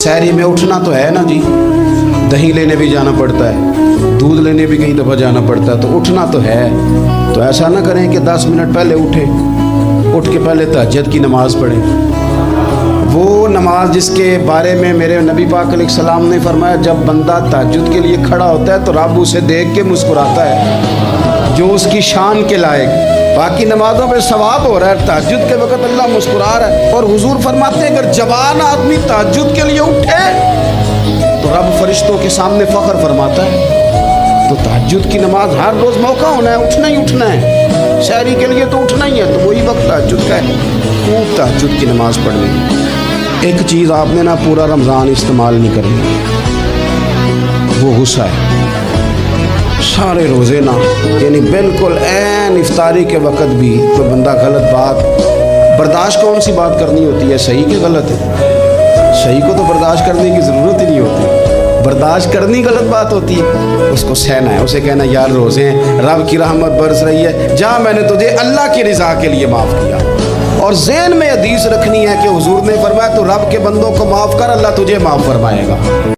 सहरी में उठना तो है ना जी, दही लेने भी जाना पड़ता है, दूध लेने भी कई दफ़ा जाना पड़ता है, तो उठना तो है। तो ऐसा ना करें कि 10 मिनट पहले उठ के पहले तहज्जुद की नमाज़ पढ़ें। वो नमाज जिसके बारे में मेरे नबी पाक अलैहिस्सलाम ने फरमाया, जब बंदा तहज्जुद के लिए खड़ा होता है तो रब उसे देख के मुस्कुराता है जो उसकी शान के लायक। बाकी नमाज़ों पे सवाब हो रहा है, तहज्जुद के वक़्त अल्लाह मुस्कुरा रहा है। और हुजूर फरमाते हैं अगर जवान आदमी तहज्जुद के लिए उठे तो रब फरिश्तों के सामने फ़ख्र फरमाता है। तो तहज्जुद की नमाज हर रोज़ मौका होना है, उठना ही उठना है। शहरी के लिए तो उठना ही है, तो वही वक्त तहज्जुद का है, खूब तहज्जुद की नमाज़ पढ़नी। एक चीज़ आपने ना पूरा रमज़ान इस्तेमाल नहीं करनी, वो गुस्सा है। सारे रोज़े ना, यानी बिल्कुल ऐन इफ्तारी के वक़्त भी तो बंदा गलत बात बर्दाश्त, कौन सी बात करनी होती है, सही कि गलत है? सही को तो बर्दाश्त करने की ज़रूरत ही नहीं होती, बर्दाश्त करनी गलत बात होती है। उसको सहना है, उसे कहना यार रोज़े हैं, रब की रहमत बरस रही है, जा मैंने तुझे अल्लाह की रज़ा के लिए माफ़ किया। और ज़हन में हदीस रखनी है कि हुजूर ने फरमाया तो रब के बंदों को माफ़ कर, अल्लाह तुझे माफ़ फरमाएगा।